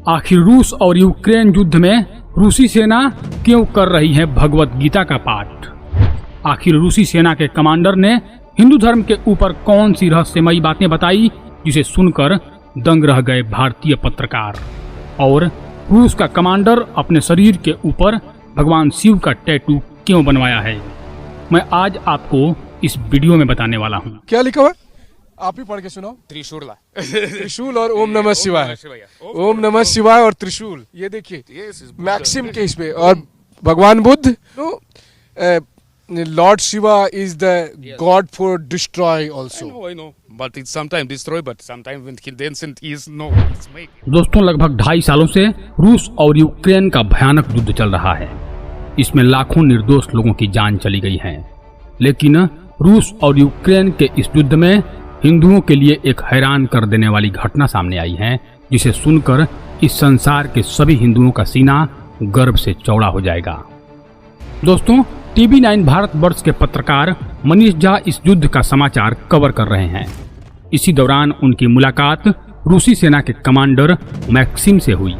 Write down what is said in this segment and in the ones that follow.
आखिर रूस और यूक्रेन युद्ध में रूसी सेना क्यों कर रही है भगवत गीता का पाठ? आखिर रूसी सेना के कमांडर ने हिंदू धर्म के ऊपर कौन सी रहस्यमयी बातें बताई जिसे सुनकर दंग रह गए भारतीय पत्रकार? और रूस का कमांडर अपने शरीर के ऊपर भगवान शिव का टैटू क्यों बनवाया है? मैं आज आपको इस वीडियो में बताने वाला हूँ। क्या लिखा हुआ है? आप ही पढ़ के सुनाओ। त्रिशूल त्रिशूल और ओम नमः शिवाय। ओम नमः शिवाय और त्रिशूल। ये देखिए मैक्सिम के इस पे, और भगवान Buddha Lord Shiva is the God for destroy also. I know, but it's sometimes destroy, but sometimes when he dancing is no, it's make. दोस्तों, लगभग 2.5 सालों से रूस और यूक्रेन का भयानक युद्ध चल रहा है। इसमें लाखों निर्दोष लोगों की जान चली गई है। लेकिन रूस और यूक्रेन के इस युद्ध में हिंदुओं के लिए एक हैरान कर देने वाली घटना सामने आई है, जिसे सुनकर इस संसार के सभी हिंदुओं का सीना गर्व से चौड़ा हो जाएगा। दोस्तों, TV9 भारतवर्ष के पत्रकार मनीष झा इस युद्ध का समाचार कवर कर रहे हैं। इसी दौरान उनकी मुलाकात रूसी सेना के कमांडर मैक्सिम से हुई।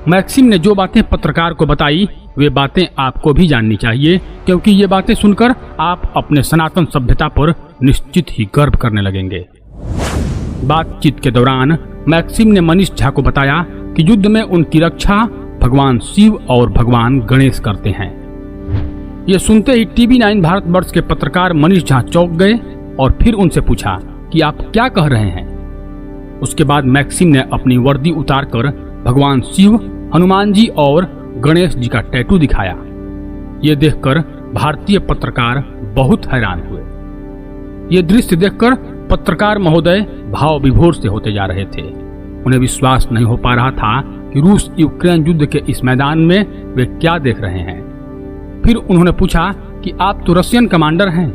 मैक्सिम ने जो बातें पत्रकार को बताई, वे बातें आपको भी जाननी चाहिए, क्योंकि ये बातें सुनकर आप अपने सनातन सभ्यता पर निश्चित ही गर्व करने लगेंगे। बातचीत के दौरान मैक्सिम ने मनीष झा को बताया कि युद्ध में उनकी रक्षा भगवान शिव और भगवान गणेश करते हैं। ये सुनते ही TV9 भारतवर्ष के पत्रकार मनीष झा चौंक गए और फिर उनसे पूछा कि आप क्या कह रहे हैं। उसके बाद मैक्सिम ने अपनी वर्दी उतारकर भगवान शिव, हनुमान जी और गणेश जी का टैटू दिखाया। ये देखकर भारतीय पत्रकार बहुत हैरान हुए। ये दृश्य देखकर पत्रकार महोदय भाव विभोर से होते जा रहे थे। उन्हें विश्वास नहीं हो पा रहा था कि रूस यूक्रेन युद्ध के इस मैदान में वे क्या देख रहे हैं। फिर उन्होंने पूछा कि आप तो रशियन कमांडर हैं,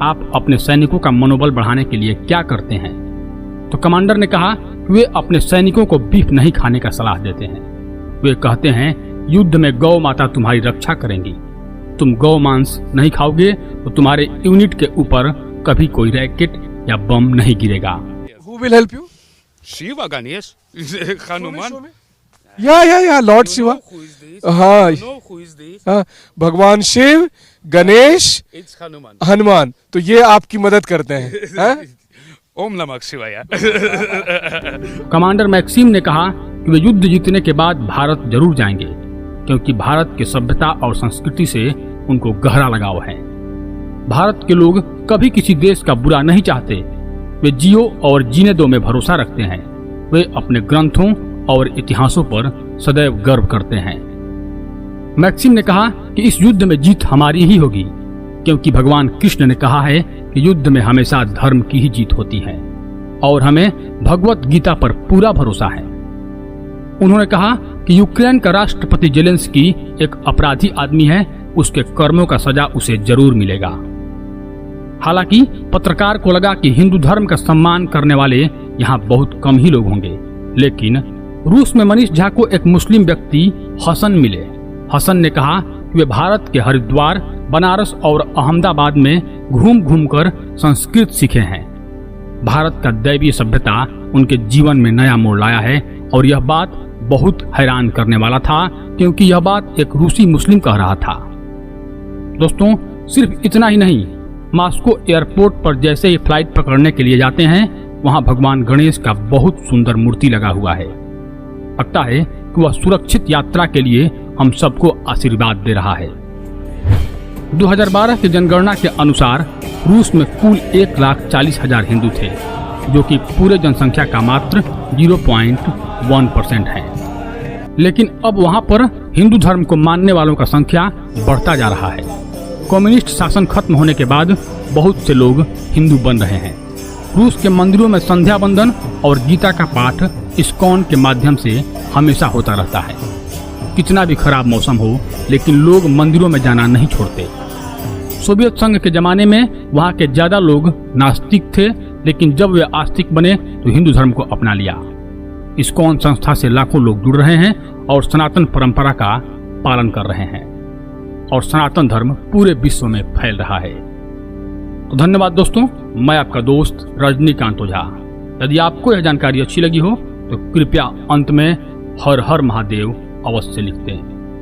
आप अपने सैनिकों का मनोबल बढ़ाने के लिए क्या करते हैं? तो कमांडर ने कहा कि वे अपने सैनिकों को बीफ नहीं खाने का सलाह देते हैं। वे कहते हैं, युद्ध में गौ माता तुम्हारी रक्षा करेंगी। तुम गौ मांस नहीं खाओगे तो तुम्हारे यूनिट के ऊपर कभी कोई रैकेट या बम नहीं गिरेगा। Who will help you? Shiva, Ganesh, Hanuman. या लॉर्ड शिवा। हाँ, भगवान शिव, गणेश, It's Hanuman. हनुमान, तो ये आपकी मदद करते हैं। ओम नमः शिवाय। कमांडर मैक्सिम ने कहा कि वे युद्ध जीतने के बाद भारत जरूर जाएंगे, क्योंकि भारत के सभ्यता और संस्कृति से उनको गहरा लगाव है। भारत के लोग कभी किसी देश का बुरा नहीं चाहते। वे जियो और जीने दो में भरोसा रखते हैं। वे अपने ग्रंथों और इतिहासों पर सदैव गर्व करते हैं। मैक्सिम ने कहा कि इस युद्ध में जीत हमारी ही होगी, क्योंकि भगवान कृष्ण ने कहा है कि युद्ध में हमेशा धर्म की ही जीत होती है और हमें भगवत गीता पर पूरा भरोसा है। उन्होंने कहा कि यूक्रेन का राष्ट्रपति जेलेंस्की एक अपराधी आदमी है, उसके कर्मों का सजा उसे जरूर मिलेगा। हालांकि पत्रकार को लगा कि हिंदू धर्म का सम्मान करने वाले यहाँ बहुत कम ही लोग होंगे, लेकिन रूस में मनीष झा को एक मुस्लिम व्यक्ति हसन मिले। हसन ने कहा कि वे भारत के हरिद्वार, बनारस और अहमदाबाद में घूम घूम कर संस्कृत सीखे हैं। भारत का दैवीय सभ्यता उनके जीवन में नया मोड़ लाया है, और यह बात बहुत हैरान करने वाला था, क्योंकि यह बात एक रूसी मुस्लिम कह रहा था। दोस्तों, सिर्फ इतना ही नहीं, मॉस्को एयरपोर्ट पर जैसे ही फ्लाइट पकड़ने के लिए जाते हैं, वहां भगवान गणेश का बहुत सुंदर मूर्ति लगा हुआ है। लगता है कि वह सुरक्षित यात्रा के लिए हम सबको आशीर्वाद दे रहा है। 2012 की जनगणना के अनुसार रूस में कुल 1,40,000 हिंदू थे, जो कि पूरे जनसंख्या का मात्र 0.1% है। लेकिन अब वहां पर हिंदू धर्म को मानने वालों का संख्या बढ़ता जा रहा है। कम्युनिस्ट शासन खत्म होने के बाद बहुत से लोग हिंदू बन रहे हैं। रूस के मंदिरों में संध्या बंदन और गीता का पाठ इस्कॉन के माध्यम से हमेशा होता रहता है। कितना भी खराब मौसम हो, लेकिन लोग मंदिरों में जाना नहीं छोड़ते। सोवियत संघ के जमाने में वहाँ के ज्यादा लोग नास्तिक थे, लेकिन जब वे आस्तिक बने तो हिंदू धर्म को अपना लिया। इस्कॉन संस्था से लाखों लोग जुड़ रहे हैं और सनातन परंपरा का पालन कर रहे हैं, और सनातन धर्म पूरे विश्व में फैल रहा है। तो धन्यवाद दोस्तों, मैं आपका दोस्त रजनीकांत ओझा। यदि आपको यह जानकारी अच्छी लगी हो तो कृपया अंत में हर हर महादेव अवश्य लिखते हैं।